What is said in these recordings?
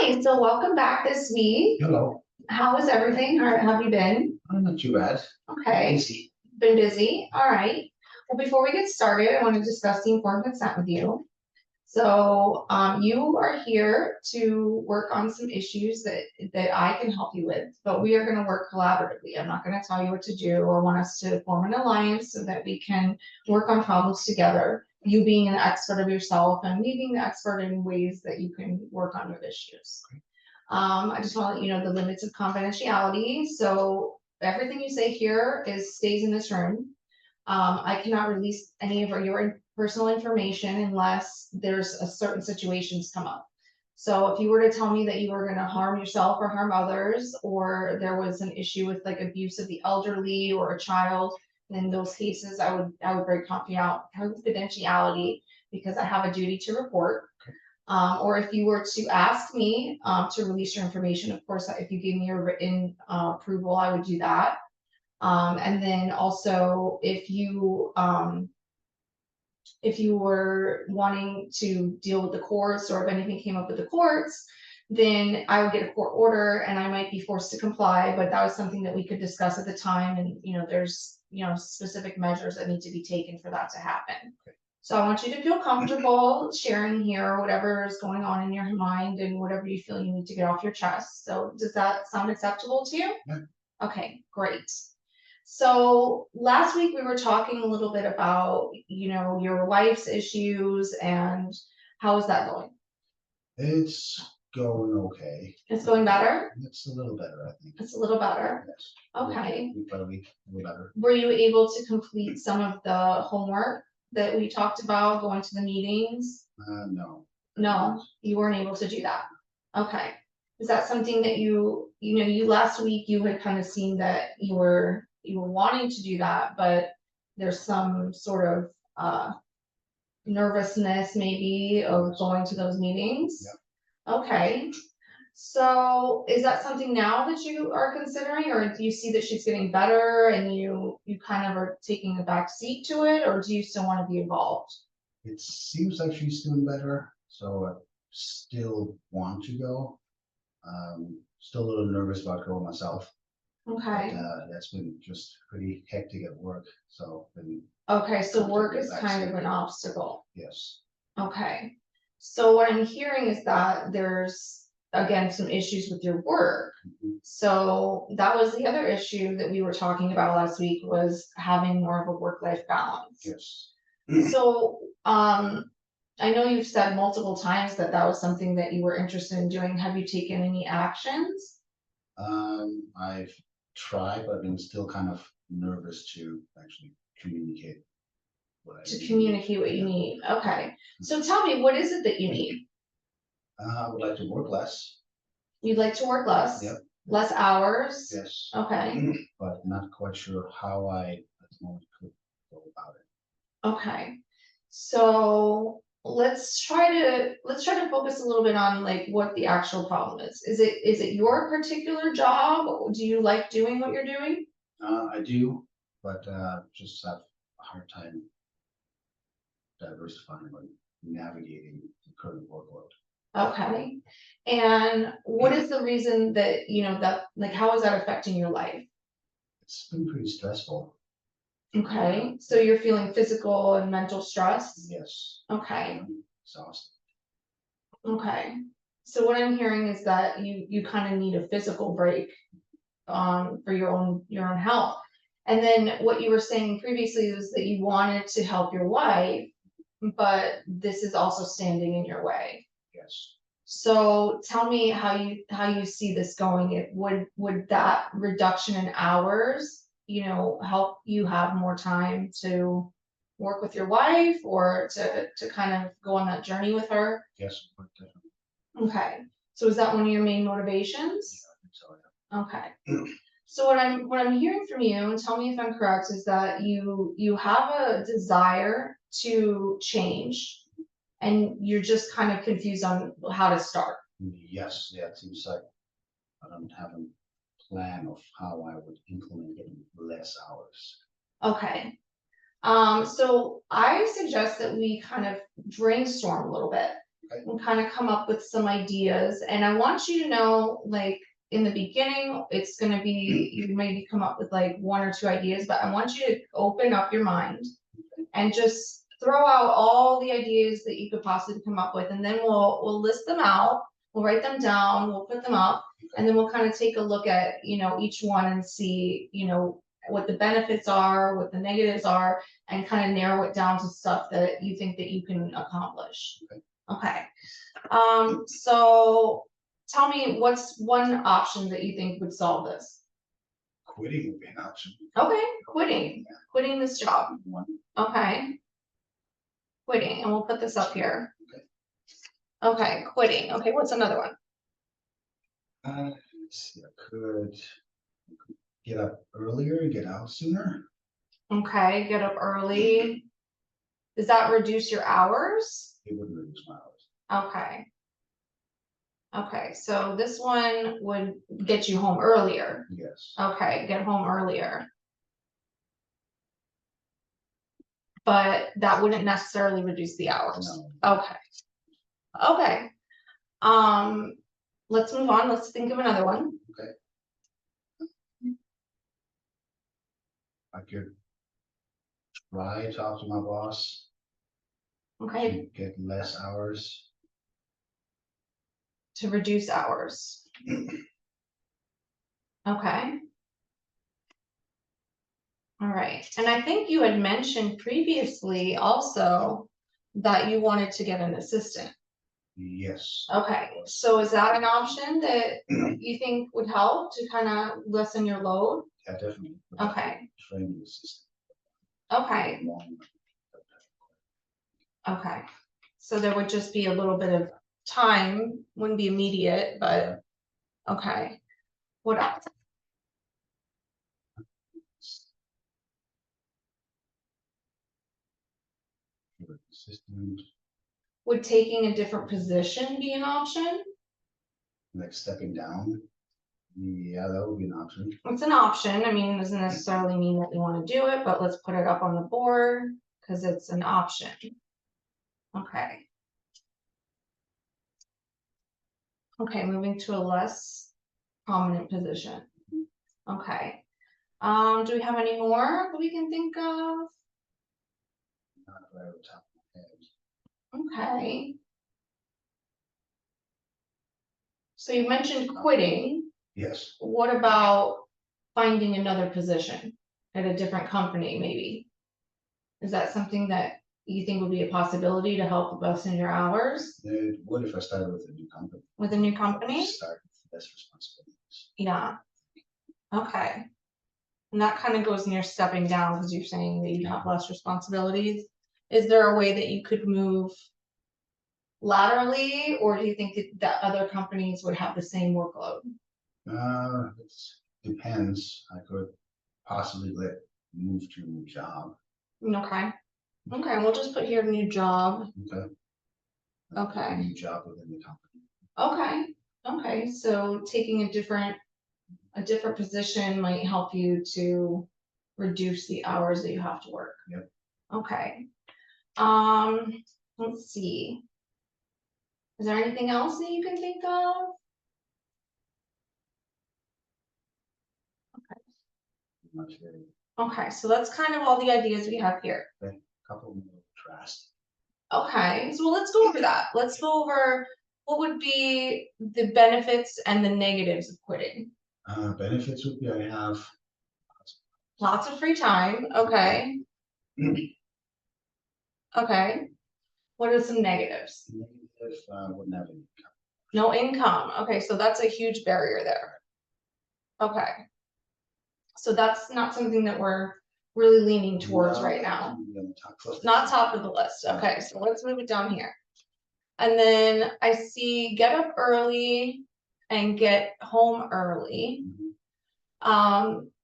Hi, so welcome back this week. Hello. How is everything? How have you been? Not too bad. Okay, Easy. been busy. All right. Well, before we get started, I want to discuss the informed consent with you. So, you are here to work on some issues that I can help you with, but we are going to work collaboratively. I'm not going to tell you what to do or want us to form an alliance so that we can work on problems together. You being an expert of yourself and me being the expert in ways that you can work on your issues. I just want to let you know the limits of confidentiality. So everything you say here stays in this room. I cannot release any of your personal information unless there's a certain situations come up. So if you were to tell me that you were going to harm yourself or harm others, or there was an issue with like abuse of the elderly or a child, in those cases, I would break confidentiality because I have a duty to report. Or if you were to ask me to release your information, of course, if you gave me a written approval, I would do that. And then also if you were wanting to deal with the courts, or if anything came up with the courts, then I would get a court order and I might be forced to comply, but that was something that we could discuss at the time. And, there's, specific measures that need to be taken for that to happen. So I want you to feel comfortable sharing here whatever is going on in your mind and whatever you feel you need to get off your chest. So does that sound acceptable to you? Yeah. Okay, great. So last week we were talking a little bit about, your wife's issues and how is that going? It's going okay. It's going better? It's a little better, I think. It's a little better. Yes. Okay. Week by week, a little better. Were you able to complete some of the homework that we talked about, going to the meetings? No. No, you weren't able to do that. Okay. Is that something that you last week you had kind of seen that you were wanting to do that, but there's some sort of nervousness maybe of going to those meetings? Yeah. Okay. So is that something now that you are considering, or do you see that she's getting better and you kind of are taking a back seat to it, or do you still want to be involved? It seems like she's doing better, so I still want to go. Still a little nervous about going myself. Okay. But that's been just pretty hectic at work, so been. Okay, so work is kind of an obstacle. Yes. Okay. So what I'm hearing is that there's, again, some issues with your work. Mm-hmm. So that was the other issue that we were talking about last week, was having more of a work-life balance. Yes. So, I know you've said multiple times that that was something that you were interested in doing. Have you taken any actions? I've tried, but I'm still kind of nervous to actually communicate what I need. Communicate what you need. Okay. So tell me, what is it that you need? I would like to work less. You'd like to work less? Yep. Less hours? Yes. Okay. But not quite sure how I at the moment could go about it. Okay. So let's try to focus a little bit on like what the actual problem is. Is it your particular job? Do you like doing what you're doing? I do, but just have a hard time diversifying or navigating the current workload. Okay. And what is the reason that, that like how is that affecting your life? It's been pretty stressful. Okay. So you're feeling physical and mental stress? Yes. Okay. I'm exhausted. Okay. So what I'm hearing is that you kind of need a physical break for your own health. And then what you were saying previously was that you wanted to help your wife, but this is also standing in your way. Yes. So tell me how you see this going. Would that reduction in hours, help you have more time to work with your wife or to kind of go on that journey with her? Yes, definitely. Okay. So is that one of your main motivations? Yeah, I think so, yeah. Okay. So what I'm hearing from you, and tell me if I'm correct, is that you have a desire to change and you're just kind of confused on how to start. Yes, yeah, it seems like I don't have a plan of how I would implement getting less hours. Okay. So I suggest that we kind of brainstorm a little bit. and kind of come up with some ideas. And I want you to know, like, in the beginning, it's gonna be, you maybe come up with like 1 or 2 ideas, but I want you to open up your mind and just throw out all the ideas that you could possibly come up with, and then we'll list them out, we'll write them down, we'll put them up, and then we'll kind of take a look at, you know, each one and see, you know, what the benefits are, what the negatives are, and kind of narrow it down to stuff that you think that you can accomplish. Okay. So tell me, what's one option that you think would solve this? Quitting would be an option. Okay, quitting this job. One. Okay. Quitting, and we'll put this up here. Okay, quitting. Okay, what's another one? Let's see, I could get up earlier, get out sooner. Okay, get up early. Does that reduce your hours? It would reduce my hours. Okay. Okay, so this one would get you home earlier. Yes. Okay, get home earlier. But that wouldn't necessarily reduce the hours. No. Okay. Okay. Let's move on. Let's think of another one. Okay. I could try to talk to my boss. Okay, To get less hours. to reduce hours. Okay. All right, and I think you had mentioned previously also that you wanted to get an assistant. Yes. Okay, so is that an option that you think would help to kind of lessen your load? Yeah, definitely. Okay. Training assistant. Okay, okay. So there would just be a little bit of time, wouldn't be immediate, but, okay. What else? Assistant, Would taking a different position be an option? like stepping down. Yeah, that would be an option. It's an option. I mean, it doesn't necessarily mean that you want to do it, but let's put it up on the board because it's an option. Okay. Okay, moving to a less prominent position. Okay. Do we have any more that we can think of? Not right off the top of my head. Okay. So you mentioned quitting. Yes. What about finding another position at a different company, maybe? Is that something that you think would be a possibility to help lessen your hours What if I started with a new company? with a new company? Start with less responsibilities. Yeah. Okay. And that kind of goes near stepping down because you're saying that you have less responsibilities. Is there a way that you could move laterally, or do you think that other companies would have the same workload? It depends. I could possibly move to a new job. Okay. Okay, we'll just put here new job. Okay. Okay. A new job within the company. Okay. Okay, so taking a different position might help you to reduce the hours that you have to work. Yep. Okay. Let's see. Is there anything else that you can think of? Much very. Okay, so that's kind of all the ideas we have here. A couple more drastic. Okay, so let's go over that. Let's go over what would be the benefits and the negatives of quitting. Benefits would be I have Lots of free time. Okay. Okay. What are some negatives? negative, wouldn't have any income. No income. Okay, so that's a huge barrier there. Okay. So that's not something that we're really leaning towards right now. Not top of the list. Okay, so let's move it down here. And then I see get up early and get home early.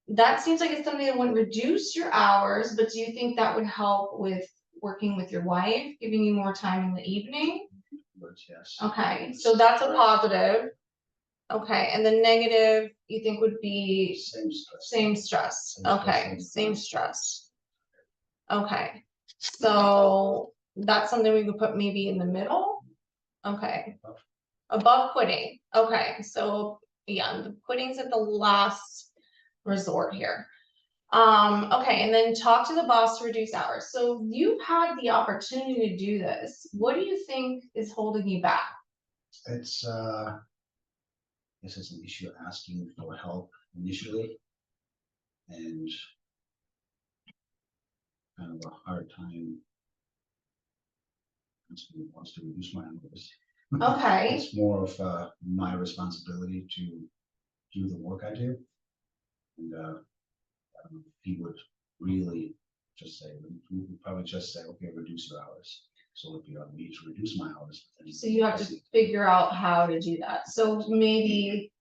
That seems like it's something that wouldn't reduce your hours, but do you think that would help with working with your wife, giving you more time in the evening? Yes. Okay, so that's a positive. Okay, and the negative you think would be Same stress. same stress. Same stress, Okay, same same time. stress. Okay, so that's something we could put maybe in the middle. Okay. Above quitting. Okay, so yeah, the quitting's at the last resort here. Okay, and then talk to the boss to reduce hours. So you've had the opportunity to do this. What do you think is holding you back? It's I guess it's an issue of asking for help initially, and kind of a hard time wants to reduce my hours. Okay, It's more of my responsibility to do the work I do, and I don't know if he would really just say, we would probably just say, okay, reduce your hours. So it'd be on me to reduce my hours. but then so you have to see- figure out how to do that. So maybe,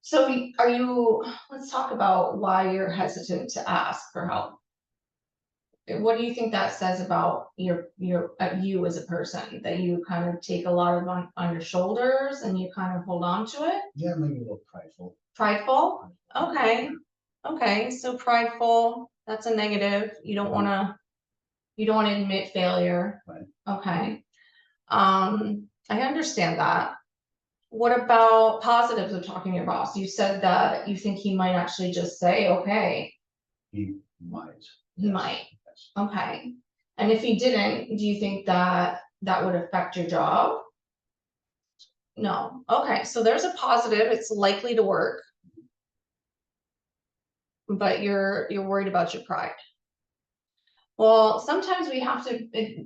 so are you, let's talk about why you're hesitant to ask for help. What do you think that says about you as a person, that you kind of take a lot of on your shoulders and you kind of hold on to it? Yeah, maybe a little prideful. Prideful? Okay, okay, so prideful, that's a negative. You don't wanna admit failure. Right. Okay. I understand that. What about positives of talking to your boss? You said that you think he might actually just say, okay, He might. he yes, might. yes. Okay. And if he didn't, do you think that that would affect your job? No. Okay, so there's a positive, it's likely to work. But you're worried about your pride. Well, sometimes we have to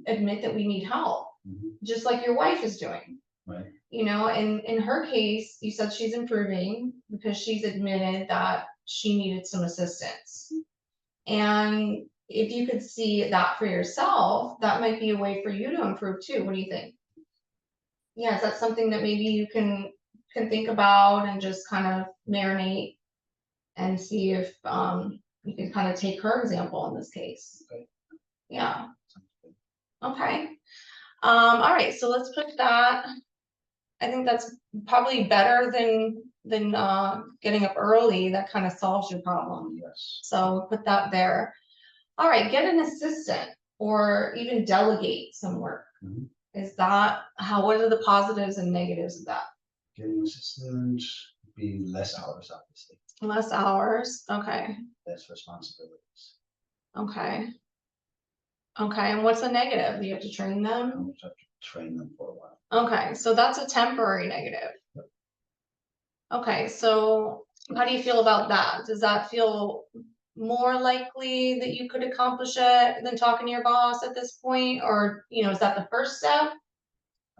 admit that we need help, Mhm. just like your wife is doing. Right. You know, and in her case, you said she's improving because she's admitted that she needed some assistance. And if you could see that for yourself, that might be a way for you to improve too. What do you think? Yeah, is that something that maybe you can think about and just kind of marinate and see if you can kind of take her example in this case? Okay. Yeah. Sounds good. Okay. All right, so let's put that. I think that's probably better than getting up early. That kind of solves your problem. Yes. So put that there. All right, get an assistant or even delegate some work. Mhm. Is that what are the positives and negatives of that? Getting an assistant would be less hours, obviously, Less hours. Okay. less responsibilities. Okay. Okay, and what's a negative? You have to train I them? would have to train them for a while. Okay, so that's a temporary negative. Yep. Okay, so how do you feel about that? Does that feel more likely that you could accomplish it than talking to your boss at this point? Or, is that the first step?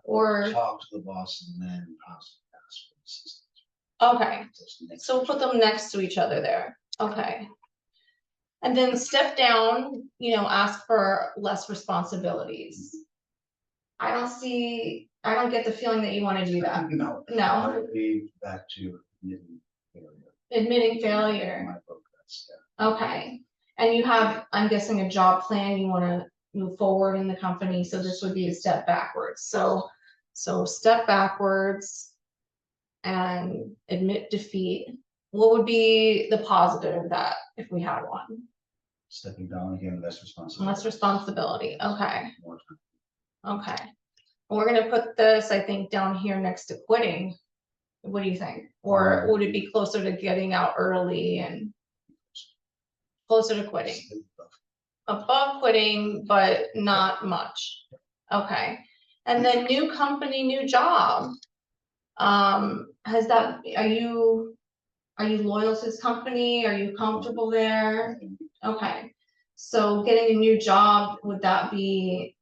Or, Talk to the boss and then possibly ask for assistance. okay, Just next so we'll put them next to each other there. Okay. And then step down, ask for less responsibilities. I don't get the feeling that you want to do that. No. No. I would be back to admitting failure. Admitting failure. My book, that's, yeah. Okay. And you have, I'm guessing, a job plan, you want to move forward in the company, so this would be a step backwards. So step backwards and admit defeat. What would be the positive of that if we had one? Stepping down again, less responsibility. Less responsibility. Okay. More time. Okay. We're gonna put this, I think, down here next to quitting. What do you think? Or would it be closer to getting out early and closer to quitting? Above quitting, but not much. Okay. And then new company, new job. Are you loyal to this company? Are you comfortable there? Okay. So getting a new job, would that be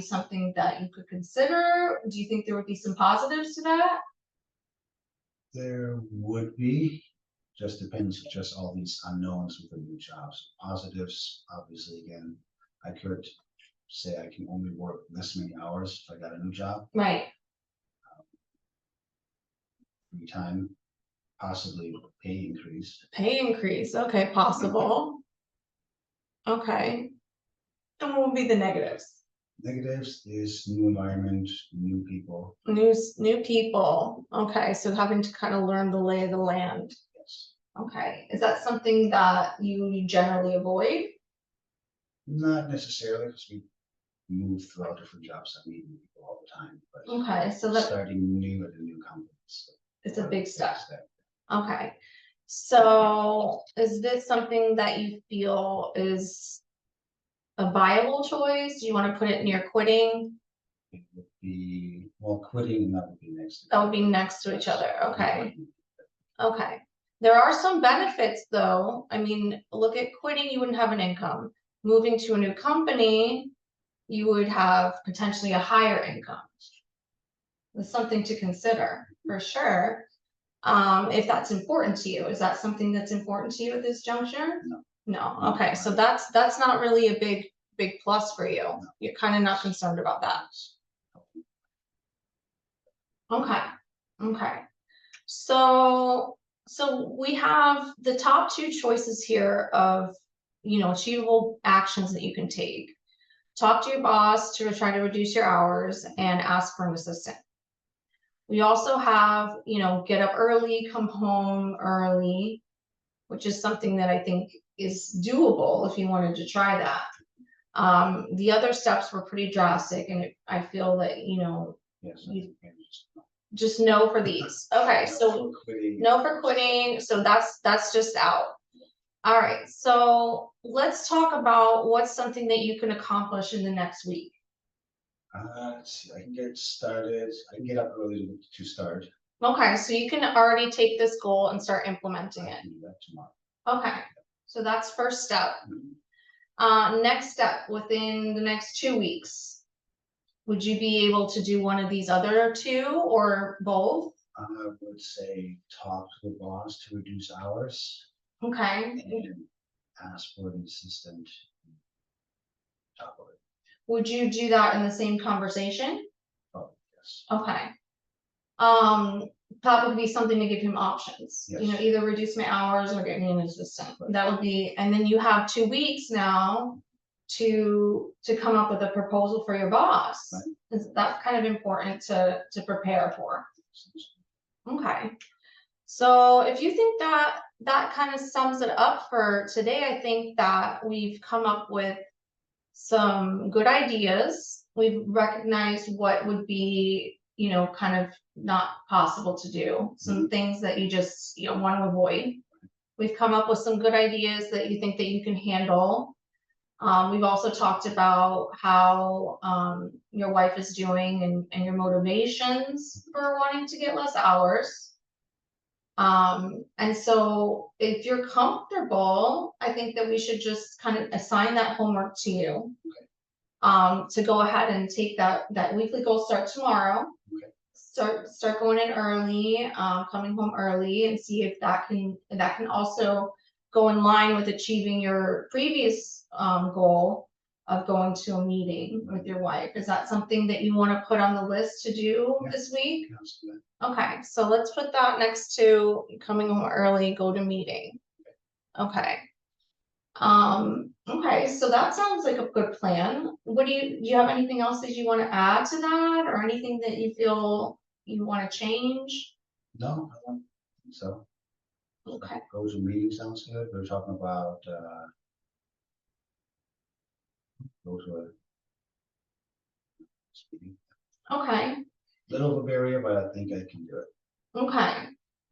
something that you could consider? Do you think there would be some positives to that? There would be, just depends, just all these unknowns with the new jobs. Positives, obviously, again, I could say I can only work this many hours if I got a new job. Right. Free time, possibly pay increase. Pay increase, okay, possible. Okay. And what would be the negatives? Negatives is new environment, new people. New people, okay, so having to kind of learn the lay of the land. Yes. Okay, is that something that you generally avoid? Not necessarily, because move throughout different jobs. I meet people all the time, but Okay, so that starting new at a new company. So it's a big step. Okay, so is this something that you feel is a viable choice? Do you want to put it near quitting? It would be, well, quitting and that would be next. That would be next to each other. Okay. Okay. There are some benefits though. I mean, look at quitting, you wouldn't have an income. Moving to a new company, you would have potentially a higher income. That's something to consider for sure. If that's important to you, is that something that's important to you at this juncture? No. No. Okay, so that's not really a big plus for you. No. You're kind of not concerned about that. Okay. Okay. So we have the top two choices here of, achievable actions that you can take. Talk to your boss to try to reduce your hours and ask for an assistant. We also have, get up early, come home early, which is something that I think is doable if you wanted to try that. The other steps were pretty drastic, and I feel that, Yes. just no for these. Okay, so no for quitting, so that's just out. All right, so let's talk about what's something that you can accomplish in the next week. Let's see, I can get started. I can get up early to start. Okay, so you can already take this goal and start implementing I it. can do that tomorrow. Okay, so that's first step. Next step, within the next 2 weeks, would you be able to do one of these other two or both? I would say talk to the boss to reduce hours Okay, and ask for an assistant. Top of it. would you do that in the same conversation? Oh, yes. Okay. That would be something to give him options. Yes. Either reduce my hours or get me an assistant. That would be, and then you have 2 weeks now to come up with a proposal for your boss. Right. That's kind of important to prepare for. Okay. So if you think that kind of sums it up for today, I think that we've come up with some good ideas. We've recognized what would be, kind of not possible to do. Some things that you just, want to avoid. We've come up with some good ideas that you think that you can handle. We've also talked about how your wife is doing and your motivations for wanting to get less hours. And so if you're comfortable, I think that we should just kind of assign that homework to you. To go ahead and take that weekly goal, start tomorrow. Okay. Start going in early, coming home early, and see if that can also go in line with achieving your previous goal of going to a meeting with your wife. Is that something that you want to put on the list to do this week? Okay, so let's put that next to coming home early, go to meeting. Okay. Okay, so that sounds like a good plan. Do you have anything else that you want to add to that, or anything that you feel you want to change? No, I don't think so. Okay. Go to meeting sounds good. We're talking about go to a meeting. Okay. Little of a barrier, but I think I can do it. Okay.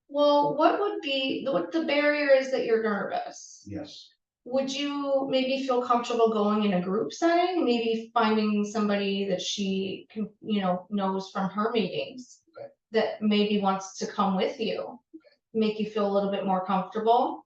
Well, what the barrier is that you're nervous? Yes. Would you maybe feel comfortable going in a group setting? Maybe finding somebody that she can, knows from her meetings that maybe wants to come with you, make you feel a little bit more comfortable.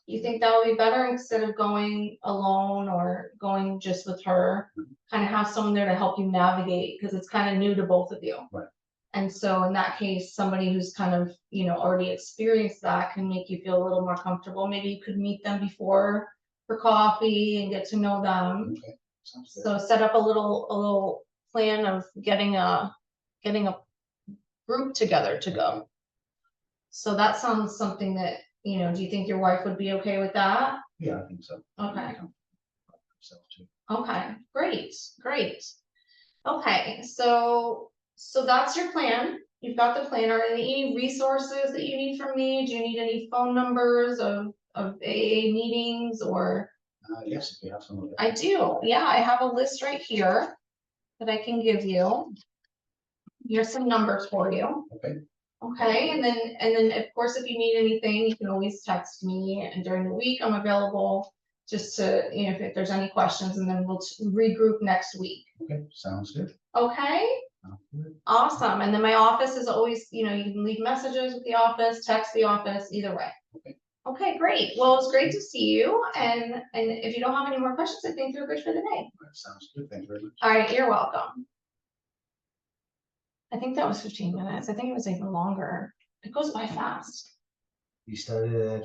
You think that would be better instead of going alone or going just with her? Kind of have someone there to help you navigate, because it's kind of new to both of you. Right. And so in that case, somebody who's kind of, already experienced that can make you feel a little more comfortable. Maybe you could meet them before for coffee and get to know them. Okay. Sounds good. So set up a little plan of getting a group together to go. So that sounds something that, do you think your wife would be okay with that? Yeah, I think so. Okay. Too. Okay, great. Okay, so that's your plan. You've got the plan. Are there any resources that you need from me? Do you need any phone numbers of AA meetings or? Yes, if you have some of it. I do. Yeah, I have a list right here. that I can give you. Here's some numbers for you. Okay, Okay, and then of course, if you need anything, you can always text me, and during the week I'm available just to, you know, if there's any questions, and then we'll regroup next week. okay, sounds good. Okay, Sounds good. awesome. And then my office is always, you know, you can leave messages with the office, text the office, either way. Okay. Okay, great. Well, it's great to see you. And if you don't have any more questions, I think you're good for the day. That sounds good. Thank you very much. All right, you're welcome. I think that was 15 minutes. I think it was even longer. It goes by fast. You started at